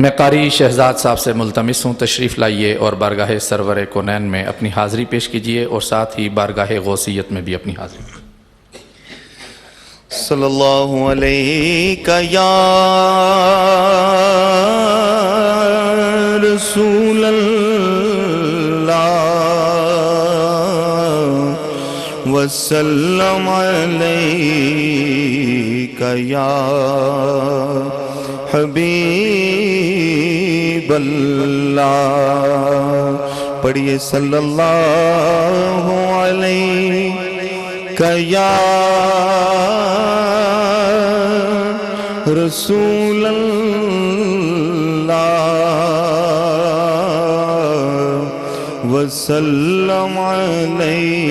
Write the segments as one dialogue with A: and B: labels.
A: میں قاری شہزاد صاحب سے ملتمس ہوں تشریف لائیے اور بارگاہ سرور کونین میں اپنی حاضری پیش کیجیے اور ساتھ ہی بارگاہ غوثیت میں بھی اپنی حاضری.
B: صلی اللہ علیہ یا رسول اللہ وسلم علیہ یا حبیب اللہ. پڑھیے صلی اللہ علیہ یا رسول اللہ وسلم علیہ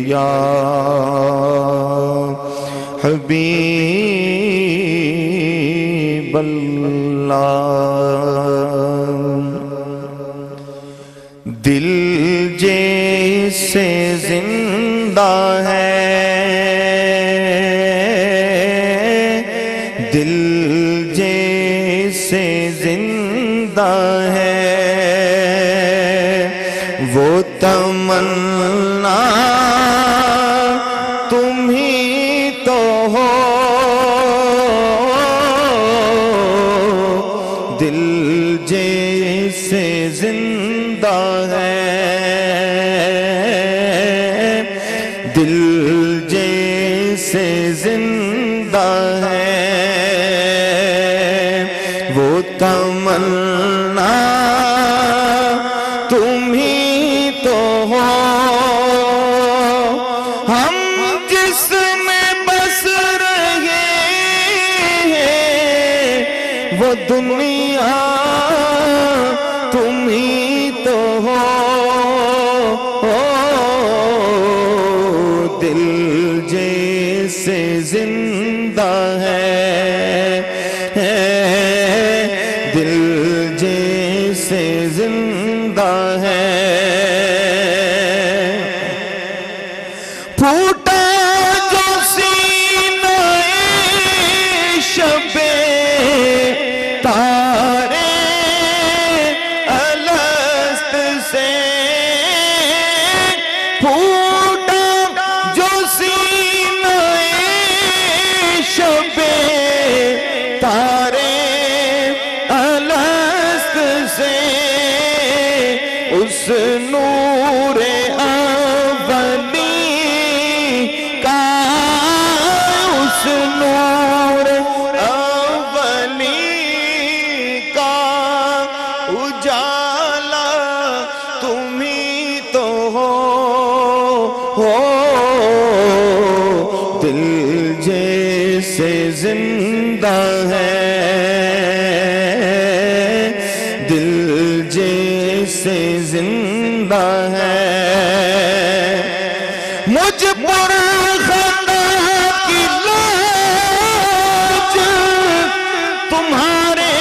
B: یا حبیب اللہ. دل جیسے زندہ ہے، دل جیسے زندہ ہے، وہ تمنا تم ہی تو ہو. دل جیسے زندہ ہے، دل جیسے زندہ ہے، وہ تمنا تم ہی تو ہو. ہم جس میں بس رہے ہیں وہ دنیا تم ہی تو ہو. دل جیسے زندہ ہے، دل جیسے زندہ ہے. پھوٹا جو سینہ شب تارے الست سے، پھوٹا جو سینہ شب تارے الست سے، اس نور اولی کا، اس نور اولی کا اجالا تم ہی تو ہو. دل جیسے زندہ ہے، دل جیسے زندہ ہے. مجھ پر خطا کی لاج تمہارے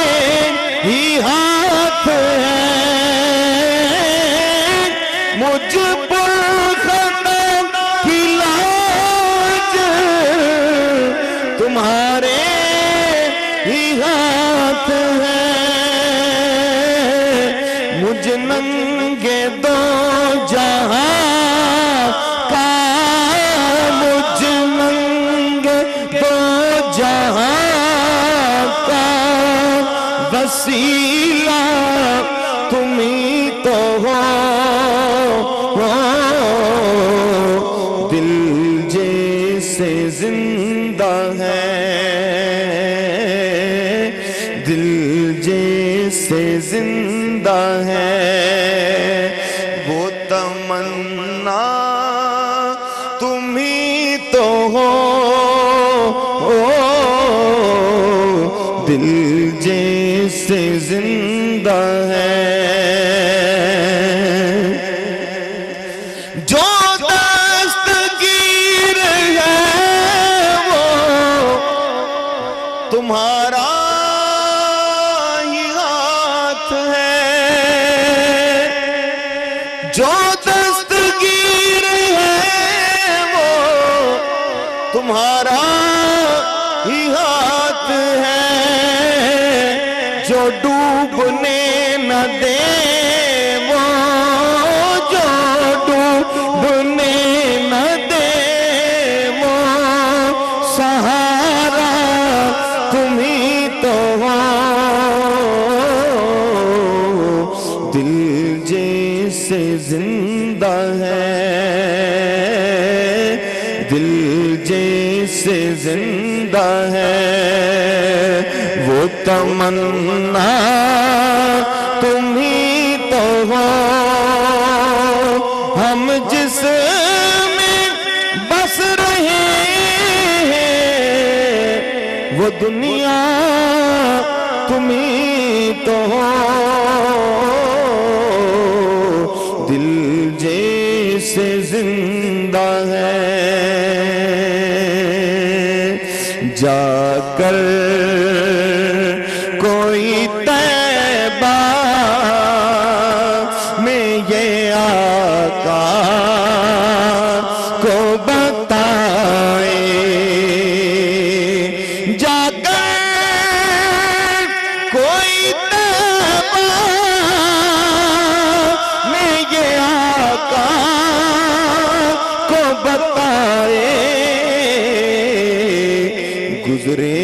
B: ہی ہاتھ ہے، مجھ پر خطا کی لاج تمہارے ہی ہاتھ ہے. مجھ ننگے دو جہاں کا، مجھ ننگے دو جہاں کا وسیلہ تم ہی تو ہو. دل جیسے زندہ ہے، دل جیسے زندہ ہے، وہ تمنا تم ہی تو ہو. دل جیسے زندہ ہے. جو دستگیر ہے وہ تمہارا ہی ہاتھ ہے، جو دستگیر ہے وہ تمہارا ہی ہاتھ ہے. ڈوبنے نہ دے وہ جو ڈوبنے نہ دے وہ سہارا تم ہی تو ہو دل جیسے زندہ ہے دل جیسے زندہ ہے وہ تمنا تم ہی تو ہو ہم جس میں بس رہے ہیں وہ دنیا تم ہی تو ہو دل جیسے زندہ ہے جا کر کوئی طیبہ میں یہ آقا کو بتائے جا کر کوئی طیبہ میں یہ آقا کو بتائے گزرے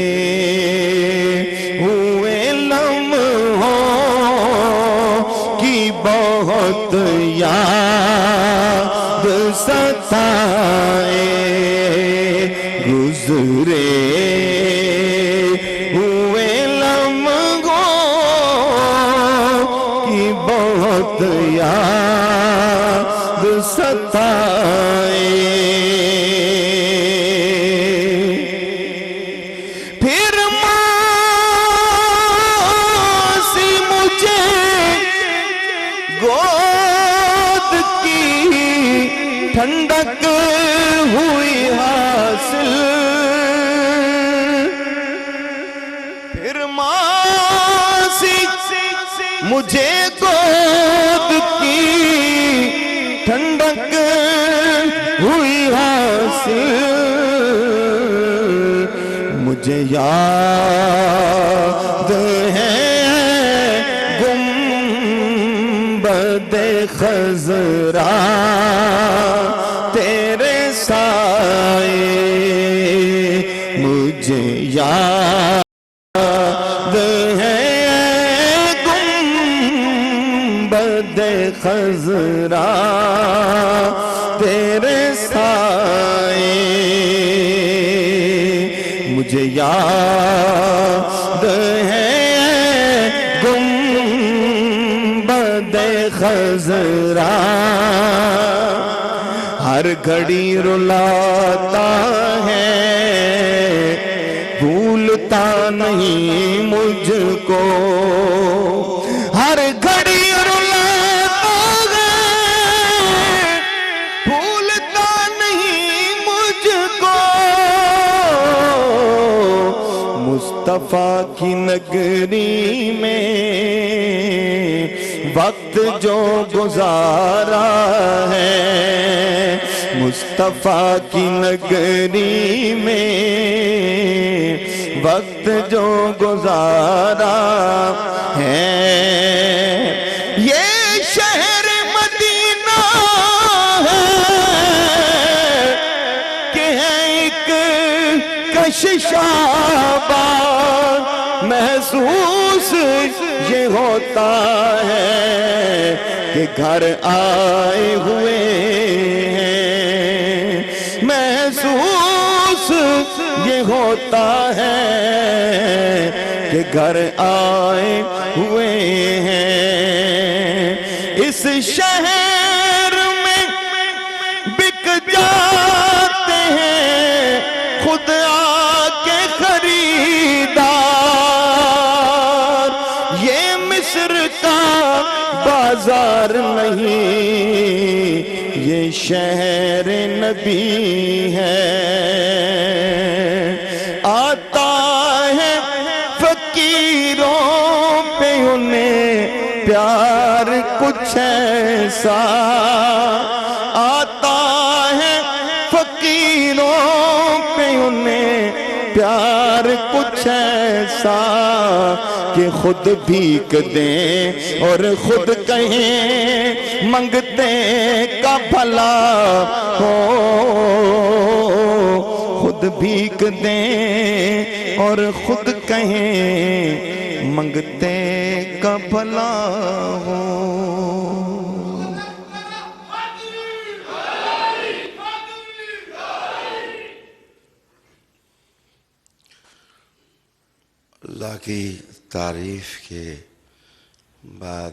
B: ہوئے لمحوں کی بہت یاد ستائے گزرے ہوئے لمحوں کی بہت یاد ستائے گود کی ٹھنڈک ہوئی حاصل پھر ماسی مجھے گود کی ٹھنڈک ہوئی حاصل مجھے یاد ہے خضرا تیرے سائے مجھے یاد ہے گنبد خضرا تیرے سائے مجھے یاد ہے خضرا ہر گھڑی رلاتا ہے بھولتا نہیں مجھ کو ہر گھڑی رلاتا ہے بھولتا نہیں مجھ کو مصطفیٰ کی نگری میں وقت جو گزارا ہے مصطفیٰ کی نگری میں وقت جو گزارا ہے یہ شہر مدینہ ہے کہ ہے ایک کشش آباد محسوس یہ ہوتا ہے کہ گھر آئے ہوئے ہیں محسوس یہ ہوتا ہے کہ گھر آئے ہوئے ہیں اس شہر میں بک جاتے ہیں خود آ کے خریدار یہ مصر کا بازار نہیں یہ شہر نبی ہے آتا ہے فقیروں پہ انہیں پیار کچھ ایسا آتا ہے فقیروں پہ انہیں پیار کچھ ایسا کہ خود بھیک دیں اور خود کہیں منگتے کا بھلا ہو، خود بھیک دیں اور خود کہیں منگتے کا بھلا ہو۔
C: اللہ کی تعریف کے بعد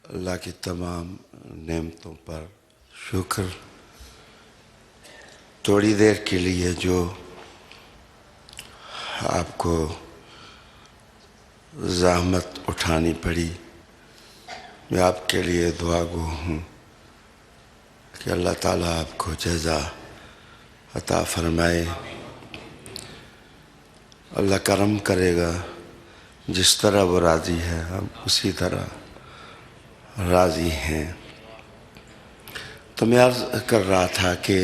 C: اللہ کی تمام نعمتوں پر شکر۔ تھوڑی دیر کے لیے جو آپ کو زحمت اٹھانی پڑی، میں آپ کے لیے دعا گو ہوں کہ اللہ تعالیٰ آپ کو جزا عطا فرمائے۔ اللہ کرم کرے گا، جس طرح وہ راضی ہے ہم اسی طرح راضی ہیں۔ تو میں عرض کر رہا تھا کہ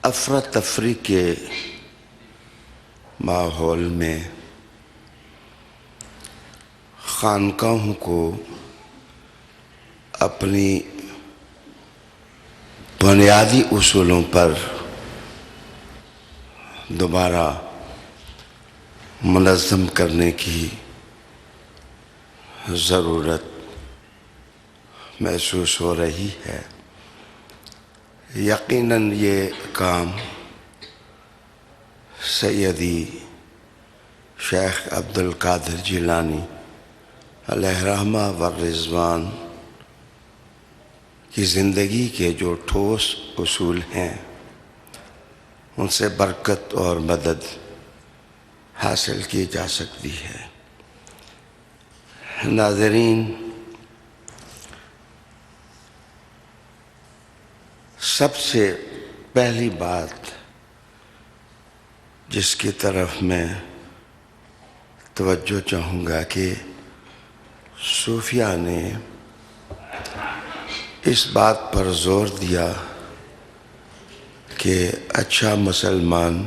C: افراتفری کے ماحول میں خانقاہوں کو اپنی بنیادی اصولوں پر دوبارہ منظم کرنے کی ضرورت محسوس ہو رہی ہے۔ یقیناً یہ کام سیدی شیخ عبد القادر جیلانی علیہ رحمہ و رضوان کی زندگی کے جو ٹھوس اصول ہیں ان سے برکت اور مدد حاصل کی جا سکتی ہے۔ ناظرین، سب سے پہلی بات جس کی طرف میں توجہ چاہوں گا کہ صوفیہ نے اس بات پر زور دیا کہ اچھا مسلمان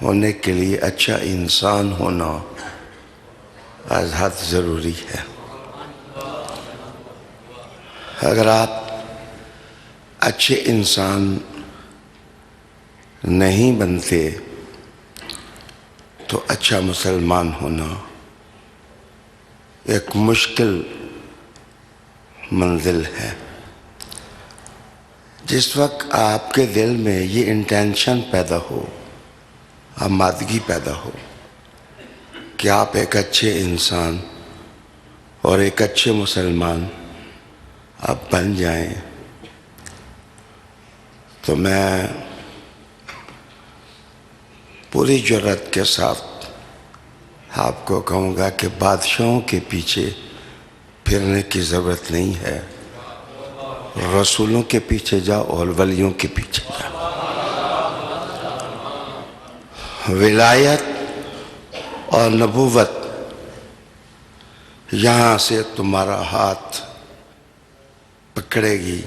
C: ہونے کے لیے اچھا انسان ہونا از حد ضروری ہے۔ اگر آپ اچھے انسان نہیں بنتے تو اچھا مسلمان ہونا ایک مشکل منزل ہے۔ جس وقت آپ کے دل میں یہ انٹینشن پیدا ہو، آمادگی پیدا ہو کہ آپ ایک اچھے انسان اور ایک اچھے مسلمان آپ بن جائیں، تو میں پوری جرات کے ساتھ آپ کو کہوں گا کہ بادشاہوں کے پیچھے پھرنے کی ضرورت نہیں ہے، رسولوں کے پیچھے جاؤ اور ولیوں کے پیچھے جاؤ۔ ولایت اور نبوت یہاں سے تمہارا ہاتھ پکڑے گی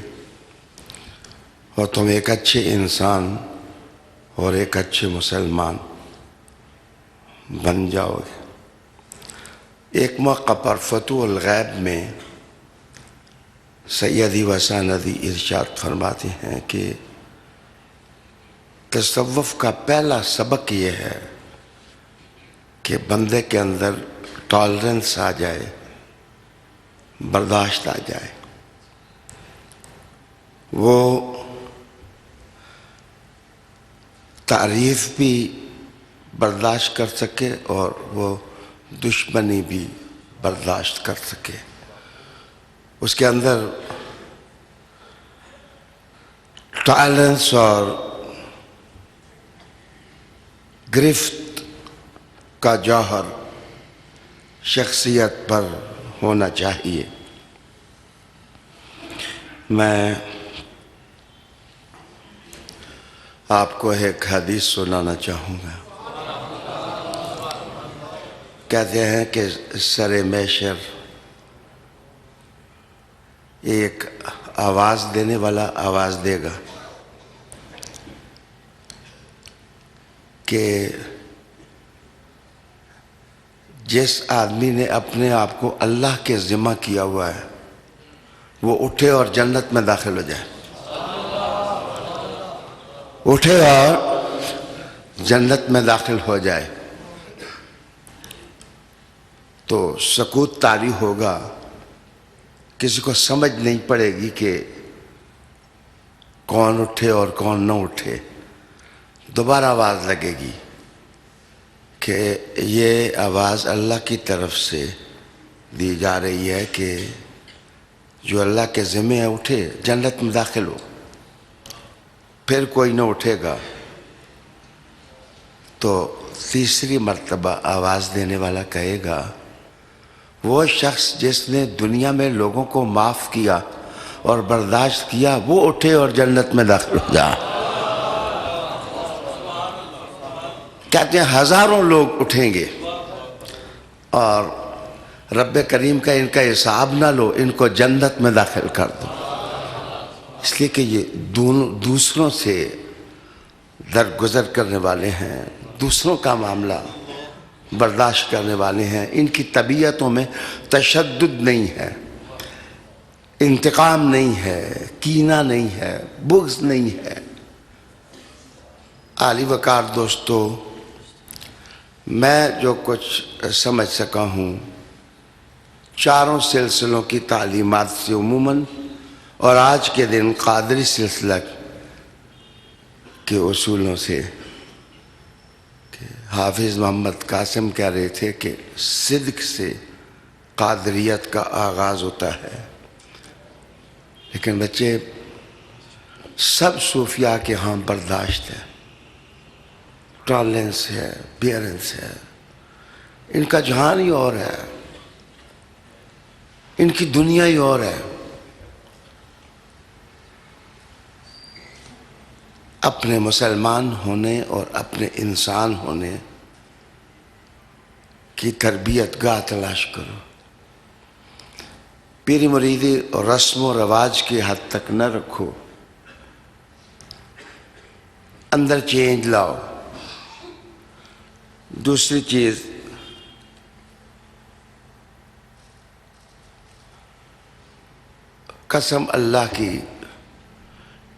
C: اور تم ایک اچھے انسان اور ایک اچھے مسلمان بن جاؤ گے۔ ایک موقع پر فتوح الغیب میں سیدی و سندی ارشاد فرماتے ہیں کہ تصوف کا پہلا سبق یہ ہے کہ بندے کے اندر ٹالرنس آ جائے، برداشت آ جائے، وہ تعریف بھی برداشت کر سکے اور وہ دشمنی بھی برداشت کر سکے۔ اس کے اندر ٹالرنس اور گرفت کا جوہر شخصیت پر ہونا چاہیے۔ میں آپ کو ایک حدیث سنانا چاہوں گا۔ کہتے ہیں کہ سر محشر ایک آواز دینے والا آواز دے گا، کہ جس آدمی نے اپنے آپ کو اللہ کے ذمہ کیا ہوا ہے وہ اٹھے اور جنت میں داخل ہو جائے، اٹھے اور جنت میں داخل ہو جائے تو سکوت طاری ہوگا، کسی کو سمجھ نہیں پڑے گی کہ کون اٹھے اور کون نہ اٹھے۔ دوبارہ آواز لگے گی کہ یہ آواز اللہ کی طرف سے دی جا رہی ہے کہ جو اللہ کے ذمہ ہے اٹھے، جنت میں داخل ہو۔ پھر کوئی نہ اٹھے گا تو تیسری مرتبہ آواز دینے والا کہے گا وہ شخص جس نے دنیا میں لوگوں کو معاف کیا اور برداشت کیا وہ اٹھے اور جنت میں داخل ہو جا۔ کہتے ہیں ہزاروں لوگ اٹھیں گے اور رب کریم کا ان کا حساب نہ لو، ان کو جنت میں داخل کر دو، اس لیے کہ یہ دوسروں سے درگزر کرنے والے ہیں، دوسروں کا معاملہ برداشت کرنے والے ہیں، ان کی طبیعتوں میں تشدد نہیں ہے، انتقام نہیں ہے، کینہ نہیں ہے، بغض نہیں ہے۔ عالی وقار دوستو، میں جو کچھ سمجھ سکا ہوں چاروں سلسلوں کی تعلیمات سے عموماً اور آج کے دن قادری سلسلہ کے اصولوں سے، کہ حافظ محمد قاسم کہہ رہے تھے کہ صدق سے قادریت کا آغاز ہوتا ہے، لیکن بچے سب صوفیاء کے ہاں برداشت ہے، ٹالرنس ہے، بیئرنس ہے، ان کا جہان ہی اور ہے، ان کی دنیا ہی اور ہے۔ اپنے مسلمان ہونے اور اپنے انسان ہونے کی تربیت گاہ تلاش کرو، پیری مریدی اور رسم و رواج کی حد تک نہ رکھو، اندر چینج لاؤ۔ دوسری چیز، قسم اللہ کی،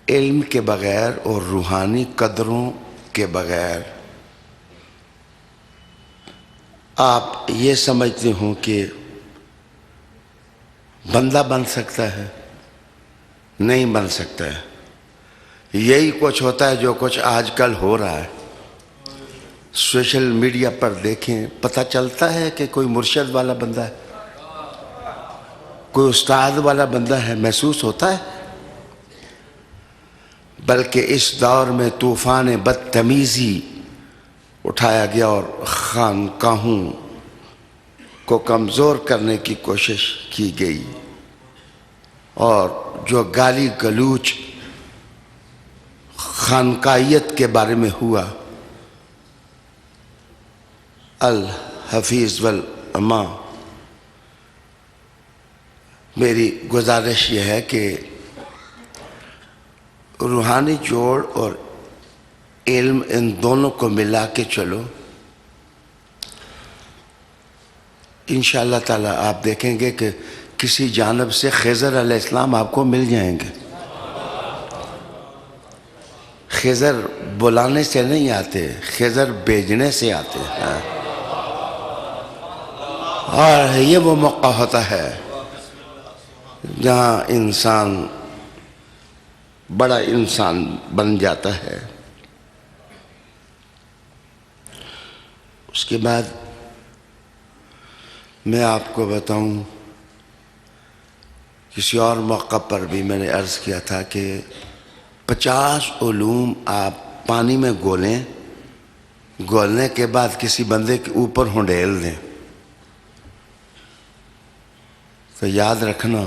C: علم کے بغیر اور روحانی قدروں کے بغیر آپ یہ سمجھتے ہوں کہ بندہ بن سکتا ہے، نہیں بن سکتا ہے۔ یہی کچھ ہوتا ہے جو کچھ آج کل ہو رہا ہے۔ سوشل میڈیا پر دیکھیں، پتہ چلتا ہے کہ کوئی مرشد والا بندہ ہے، کوئی استاد والا بندہ ہے، محسوس ہوتا ہے۔ بلکہ اس دور میں طوفان بدتمیزی اٹھایا گیا اور خانقاہوں کو کمزور کرنے کی کوشش کی گئی، اور جو گالی گلوچ خانقاہیت کے بارے میں ہوا، الحفیظ والاماں، میری گزارش یہ ہے کہ روحانی جوڑ اور علم ان دونوں کو ملا کے چلو، انشاءاللہ تعالی آپ دیکھیں گے کہ کسی جانب سے خضر علیہ السلام آپ کو مل جائیں گے۔ خضر بلانے سے نہیں آتے، خضر بھیجنے سے آتے ہیں، اور یہ وہ موقع ہوتا ہے جہاں انسان بڑا انسان بن جاتا ہے۔ اس کے بعد میں آپ کو بتاؤں، کسی اور موقع پر بھی میں نے عرض کیا تھا کہ 50 علوم آپ پانی میں گولیں، گولنے کے بعد کسی بندے کے اوپر ہنڈیل دیں تو یاد رکھنا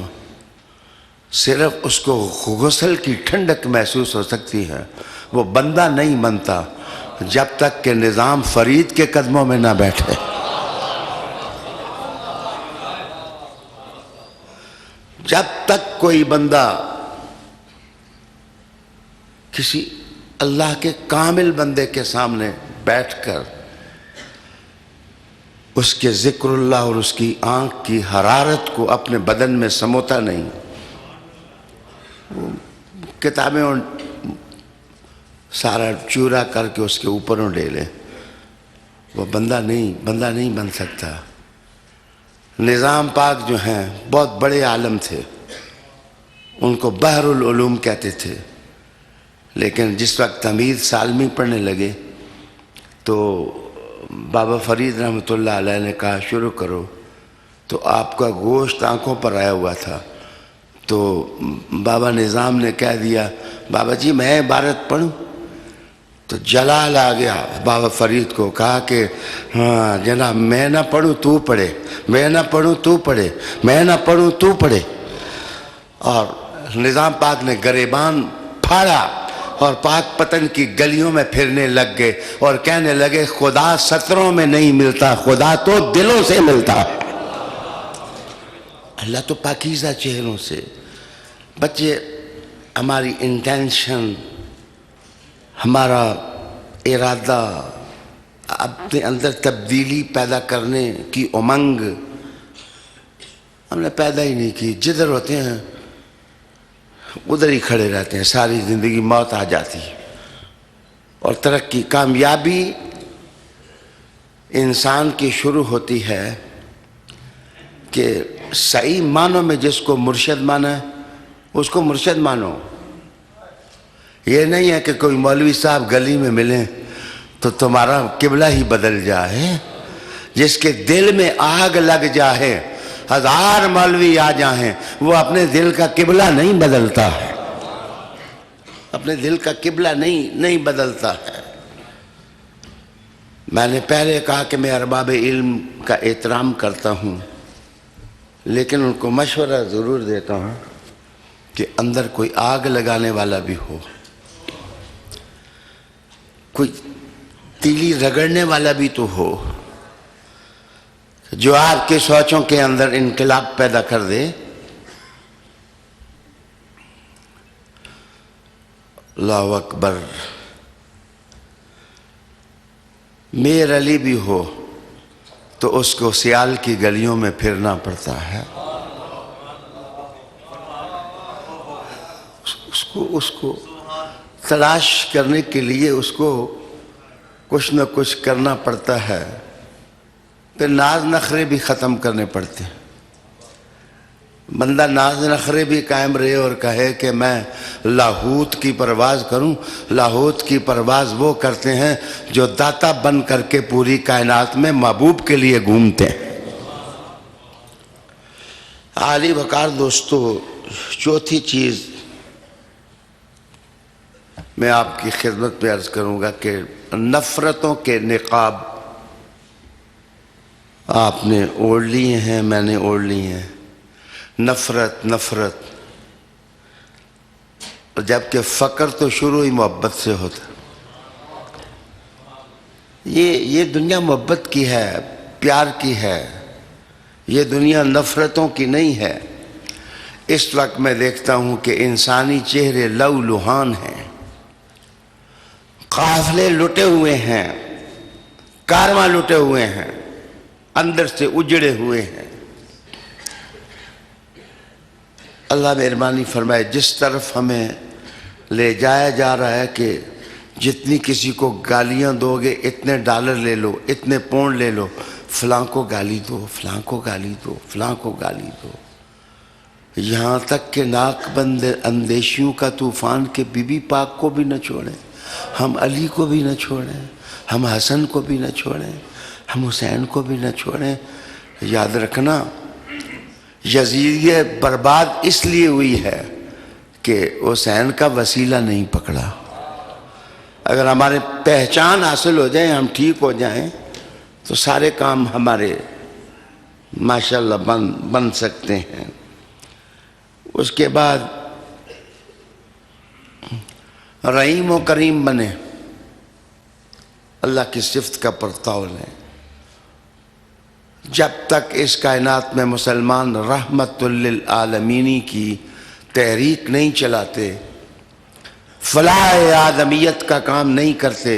C: صرف اس کو غسل کی ٹھنڈک محسوس ہو سکتی ہے، وہ بندہ نہیں بنتا جب تک کہ نظام فرید کے قدموں میں نہ بیٹھے۔ جب تک کوئی بندہ کسی اللہ کے کامل بندے کے سامنے بیٹھ کر اس کے ذکر اللہ اور اس کی آنکھ کی حرارت کو اپنے بدن میں سموتا نہیں، کتابیں سارا چورا کر کے اس کے اوپروں ڈالے، وہ بندہ نہیں بن سکتا۔ نظام پاک جو ہیں بہت بڑے عالم تھے، ان کو بحر العلوم کہتے تھے، لیکن جس وقت حمید سالمی پڑھنے لگے تو بابا فرید رحمۃ اللہ علیہ نے کہا شروع کرو، تو آپ کا گوشت آنکھوں پر آیا ہوا تھا، تو بابا نظام نے کہہ دیا بابا جی میں عبارت پڑھوں، تو جلال آ گیا بابا فرید کو، کہا کہ ہاں جناب میں نہ پڑھوں تو پڑھے، میں نہ پڑھوں تو پڑھے، میں نہ پڑھوں تو پڑھے۔ اور نظام پاک نے گریبان پھاڑا اور پاک پتن کی گلیوں میں پھرنے لگ گئے اور کہنے لگے خدا سطروں میں نہیں ملتا، خدا تو دلوں سے ملتا ہے۔ اللہ تو پاکیزہ چہروں سے۔ بچے، ہماری انٹینشن، ہمارا ارادہ، اپنے اندر تبدیلی پیدا کرنے کی امنگ ہم نے پیدا ہی نہیں کی۔ جدھر ہوتے ہیں ادھر ہی کھڑے رہتے ہیں، ساری زندگی موت آ جاتی ہے۔ اور ترقی، کامیابی انسان کی شروع ہوتی ہے کہ صحیح معنوں میں جس کو مرشد مانا ہے اس کو مرشد مانو۔ یہ نہیں ہے کہ کوئی مولوی صاحب گلی میں ملیں تو تمہارا قبلہ ہی بدل جائے۔ جس کے دل میں آگ لگ جائے، 1000 مولوی آ جائیں، وہ اپنے دل کا قبلہ نہیں بدلتا ہے، اپنے دل کا قبلہ نہیں بدلتا ہے۔ میں نے پہلے کہا کہ میں ارباب علم کا احترام کرتا ہوں، لیکن ان کو مشورہ ضرور دیتا ہوں کہ اندر کوئی آگ لگانے والا بھی ہو، کوئی تیلی رگڑنے والا بھی تو ہو، جو آپ کے سوچوں کے اندر انقلاب پیدا کر دے۔ اللہ اکبر۔ میر علی بھی ہو تو اس کو سیال کی گلیوں میں پھرنا پڑتا ہے، اس کو تلاش کرنے کے لیے اس کو کچھ نہ کچھ کرنا پڑتا ہے، پھر ناز نخرے بھی ختم کرنے پڑتے ہیں۔ بندہ ناز نخرے بھی قائم رہے اور کہے کہ میں لاہوت کی پرواز کروں۔ لاہوت کی پرواز وہ کرتے ہیں جو داتا بن کر کے پوری کائنات میں محبوب کے لیے گھومتے ہیں۔ عالی وقار دوستو، چوتھی چیز میں آپ کی خدمت میں عرض کروں گا کہ نفرتوں کے نقاب آپ نے اوڑھ لیے ہیں، میں نے اوڑھ لی ہیں۔ نفرت جبکہ فقر تو شروع ہی محبت سے ہوتا۔ یہ دنیا محبت کی ہے، پیار کی ہے، یہ دنیا نفرتوں کی نہیں ہے۔ اس وقت میں دیکھتا ہوں کہ انسانی چہرے لو لہان ہیں، قافلے لٹے ہوئے ہیں، کارواں لٹے ہوئے ہیں، اندر سے اجڑے ہوئے ہیں۔ اللہ مہربانی فرمائے، جس طرف ہمیں لے جایا جا رہا ہے کہ جتنی کسی کو گالیاں دو گے اتنے ڈالر لے لو، اتنے پونڈ لے لو، فلاں کو گالی دو، فلاں کو گالی دو، فلاں کو گالی دو، یہاں تک کہ ناک بند اندیشیوں کا طوفان کے بی بی پاک کو بھی نہ چھوڑیں، ہم علی کو بھی نہ چھوڑیں، ہم حسن کو بھی نہ چھوڑیں، ہم حسین کو بھی نہ چھوڑیں۔ یاد رکھنا، یزیدیت برباد اس لیے ہوئی ہے کہ حسین کا وسیلہ نہیں پکڑا۔ اگر ہمارے پہچان حاصل ہو جائیں، ہم ٹھیک ہو جائیں، تو سارے کام ہمارے ماشاءاللہ بن سکتے ہیں۔ اس کے بعد رحیم و کریم بنے، اللہ کی صفت کا پرتاؤ لیں۔ جب تک اس کائنات میں مسلمان رحمت للعالمینی کی تحریک نہیں چلاتے، فلاح آدمیت کا کام نہیں کرتے،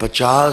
C: 50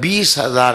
C: 20,000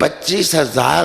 C: 25,000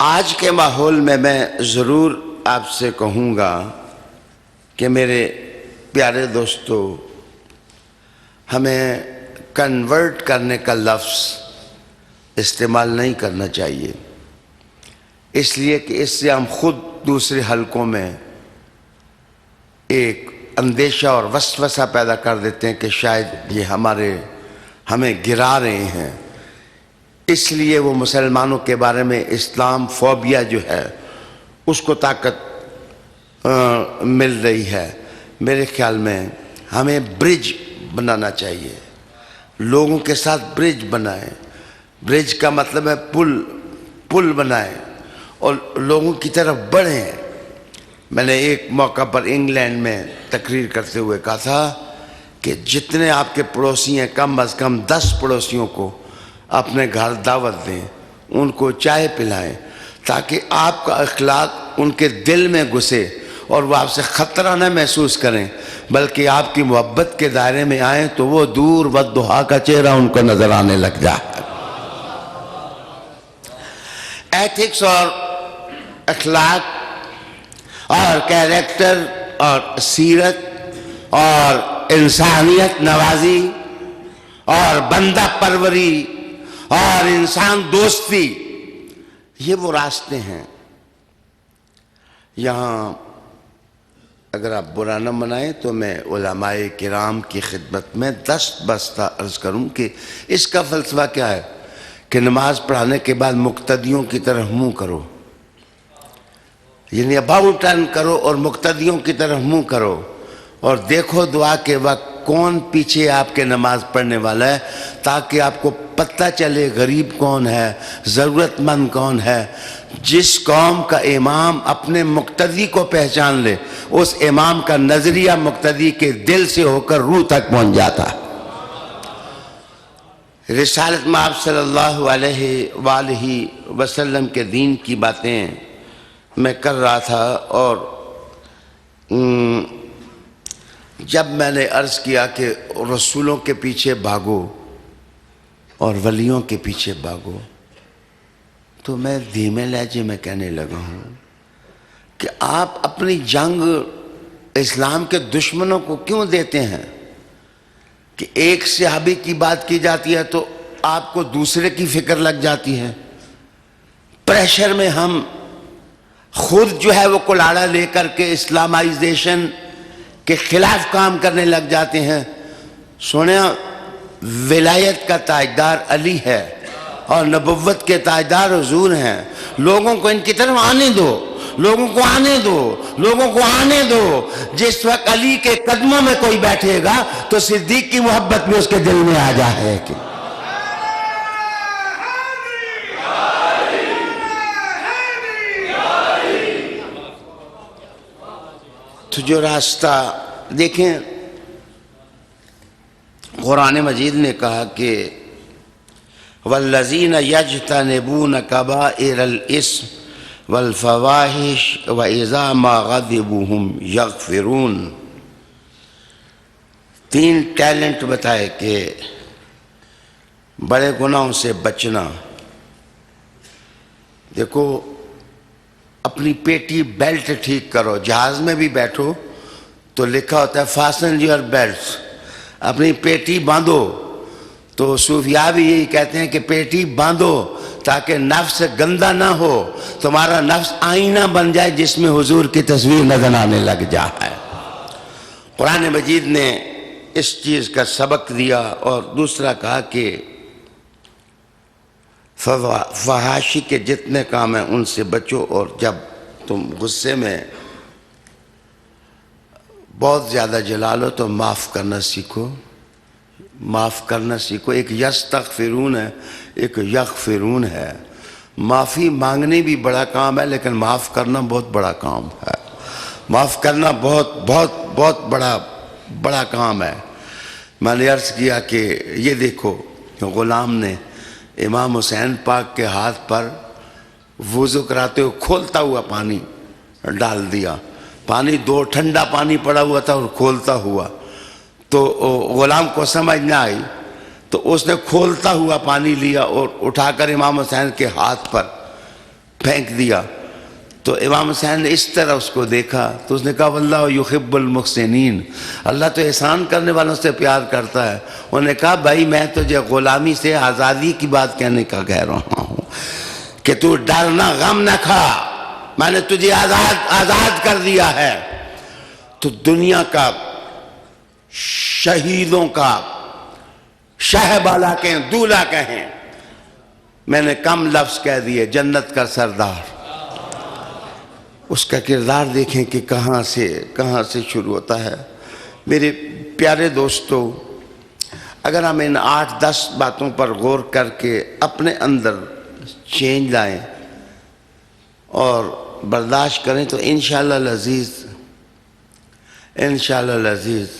C: آج کے ماحول میں ضرور آپ سے کہوں گا کہ میرے پیارے دوستو، ہمیں کنورٹ کرنے کا لفظ استعمال نہیں کرنا چاہیے، اس لیے کہ اس سے ہم خود دوسرے حلقوں میں ایک اندیشہ اور وسوسہ پیدا کر دیتے ہیں کہ شاید یہ ہمیں گرا رہے ہیں۔ اس لیے وہ مسلمانوں کے بارے میں اسلام فوبیا جو ہے اس کو طاقت مل رہی ہے۔ میرے خیال میں ہمیں برج بنانا چاہیے، لوگوں کے ساتھ برج بنائیں۔ برج کا مطلب ہے پل بنائیں اور لوگوں کی طرف بڑھیں۔ میں نے ایک موقع پر انگلینڈ میں تقریر کرتے ہوئے کہا تھا کہ جتنے آپ کے پڑوسی ہیں کم از کم 10 پڑوسیوں کو اپنے گھر دعوت دیں، ان کو چائے پلائیں، تاکہ آپ کا اخلاق ان کے دل میں گھسے اور وہ آپ سے خطرہ نہ محسوس کریں، بلکہ آپ کی محبت کے دائرے میں آئیں تو وہ دور والضحیٰ کا چہرہ ان کو نظر آنے لگ جائے۔ ایتھکس اور اخلاق اور کیریکٹر اور سیرت اور انسانیت نوازی اور بندہ پروری اور انسان دوستی، یہ وہ راستے ہیں۔ یہاں اگر آپ برا نہ منائیں تو میں علماء کرام کی خدمت میں دست بستہ عرض کروں کہ اس کا فلسفہ کیا ہے کہ نماز پڑھانے کے بعد مقتدیوں کی طرف منہ کرو، یعنی اباؤٹ ٹرن کرو اور مقتدیوں کی طرف منہ کرو اور دیکھو دعا کے وقت کون پیچھے آپ کے نماز پڑھنے والا ہے، تاکہ آپ کو پتہ چلے غریب کون ہے، ضرورت مند کون ہے۔ جس قوم کا امام اپنے مقتدی کو پہچان لے، اس امام کا نظریہ مقتدی کے دل سے ہو کر روح تک پہنچ جاتا ہے۔ رسالت میں آپ صلی اللہ علیہ وآلہ وسلم کے دین کی باتیں میں کر رہا تھا، اور جب میں نے عرض کیا کہ رسولوں کے پیچھے بھاگو اور ولیوں کے پیچھے بھاگو، تو میں دھیمے لہجے میں کہنے لگا ہوں کہ آپ اپنی جنگ اسلام کے دشمنوں کو کیوں دیتے ہیں کہ ایک صحابی کی بات کی جاتی ہے تو آپ کو دوسرے کی فکر لگ جاتی ہے۔ پریشر میں ہم خود جو ہے وہ کلاڑا لے کر کے اسلامائزیشن کے خلاف کام کرنے لگ جاتے ہیں۔ سنیا، ولایت کا تاجدار علی ہے اور نبوت کے تاجدار حضور ہیں۔ لوگوں کو ان کی طرف آنے دو، لوگوں کو آنے دو، لوگوں کو آنے دو۔ جس وقت علی کے قدموں میں کوئی بیٹھے گا تو صدیق کی محبت بھی اس کے دل میں آ جائے گی۔ تو جو راستہ دیکھیں، قرآن مجید نے کہا کہ والذین یجتنبون کبائر الاسم والفواحش واذا ما غضبوا هم یغفرون۔ 3 ٹیلنٹ بتائے کہ بڑے گناہوں سے بچنا۔ دیکھو، اپنی پیٹی بیلٹ ٹھیک کرو۔ جہاز میں بھی بیٹھو تو لکھا ہوتا ہے فاسن یور بیلٹس، اپنی پیٹی باندھو۔ تو صوفیاء بھی یہی کہتے ہیں کہ پیٹی باندھو تاکہ نفس گندا نہ ہو، تمہارا نفس آئینہ بن جائے جس میں حضور کی تصویر نظر آنے لگ جائے۔ قرآن مجید نے اس چیز کا سبق دیا، اور دوسرا کہا کہ فحاشی کے جتنے کام ہیں ان سے بچو، اور جب تم غصے میں بہت زیادہ جلال ہو تو معاف کرنا سیکھو، معاف کرنا سیکھو۔ ایک یستغفرون ہے، ایک یغفرون ہے۔ معافی مانگنی بھی بڑا کام ہے، لیکن معاف کرنا بہت بڑا کام ہے۔ معاف کرنا بہت بہت بہت بڑا کام ہے۔ میں نے عرض کیا کہ یہ دیکھو، غلام نے امام حسین پاک کے ہاتھ پر وضو کراتے ہوئے کھولتا ہوا پانی ڈال دیا۔ پانی 2 ٹھنڈا پانی پڑا ہوا تھا اور کھولتا ہوا، تو غلام کو سمجھ نہ آئی تو اس نے کھولتا ہوا پانی لیا اور اٹھا کر امام حسین کے ہاتھ پر پھینک دیا تو امام حسین نے اس طرح اس کو دیکھا تو اس نے کہا واللہ یحب المحسنین، اللہ تو احسان کرنے والوں سے پیار کرتا ہے۔ انہوں نے کہا بھائی میں تجھے غلامی سے آزادی کی بات کہنے کا کہہ رہا ہوں کہ تو ڈرنا، غم نہ کھا، میں نے تجھے آزاد کر دیا ہے۔ تو دنیا کا شہیدوں کا شہ بالا کہیں، دولہ کہیں، میں نے کم لفظ کہہ دیے، جنت کا سردار۔ اس کا کردار دیکھیں کہ کہاں سے شروع ہوتا ہے۔ میرے پیارے دوستو، اگر ہم ان 8-10 باتوں پر غور کر کے اپنے اندر چینج لائیں اور برداشت کریں تو انشاءاللہ العزیز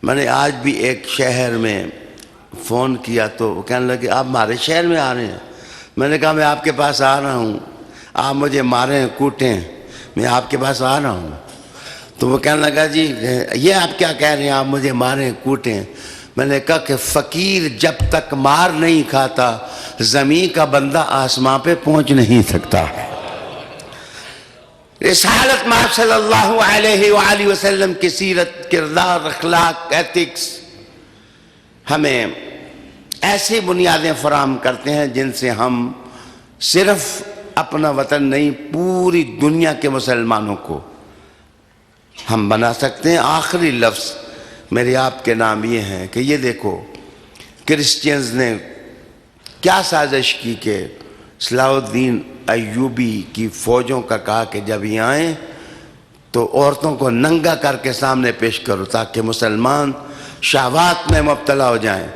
C: میں نے آج بھی ایک شہر میں فون کیا تو وہ کہنے لگے آپ ہمارے شہر میں آ رہے ہیں؟ میں نے کہا میں آپ کے پاس آ رہا ہوں، آپ مجھے ماریں کوٹیں، میں آپ کے پاس آ رہا ہوں۔ تو وہ کہنے لگا جی یہ آپ کیا کہہ رہے ہیں، آپ مجھے ماریں کوٹیں؟ میں نے کہا کہ فقیر جب تک مار نہیں کھاتا زمین کا بندہ آسمان پہ پہنچ نہیں سکتا۔ رسالت محمد صلی اللہ علیہ وآلہ وسلم کی سیرت، کردار، اخلاق، ایتھکس ہمیں ایسی بنیادیں فراہم کرتے ہیں جن سے ہم صرف اپنا وطن نہیں، پوری دنیا کے مسلمانوں کو ہم بنا سکتے ہیں۔ آخری لفظ میرے آپ کے نام یہ ہیں کہ یہ دیکھو کرسچینز نے کیا سازش کی کہ صلاح الدین ایوبی کی فوجوں کا کہا کہ جب یہ آئیں تو عورتوں کو ننگا کر کے سامنے پیش کرو تاکہ مسلمان شہوات میں مبتلا ہو جائیں۔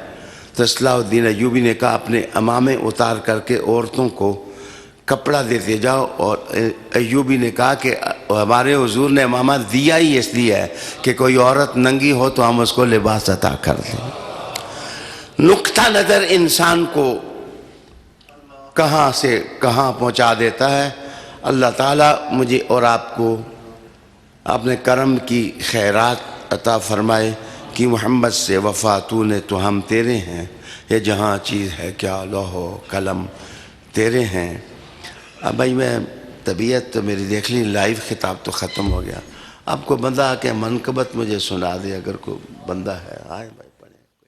C: تو صلاح الدین ایوبی نے کہا اپنے عمامے اتار کر کے عورتوں کو کپڑا دیتے جاؤ، اور ایوبی نے کہا کہ ہمارے حضور نے عمامہ دیا ہی اس لیے ہے کہ کوئی عورت ننگی ہو تو ہم اس کو لباس عطا کر دیں۔ نقطہ نظر انسان کو کہاں سے کہاں پہنچا دیتا ہے۔ اللہ تعالیٰ مجھے اور آپ کو اپنے کرم کی خیرات عطا فرمائے کہ محمد سے وفاتوں نے تو ہم تیرے ہیں، یہ جہاں چیز ہے کیا لوح و قلم تیرے ہیں۔ اب بھائی میں طبیعت تو میری دیکھ لی، لائیو خطاب تو ختم ہو گیا، اب کوئی بندہ آ کے منقبت مجھے سنا دے، اگر کوئی بندہ ہے آئے بھائی۔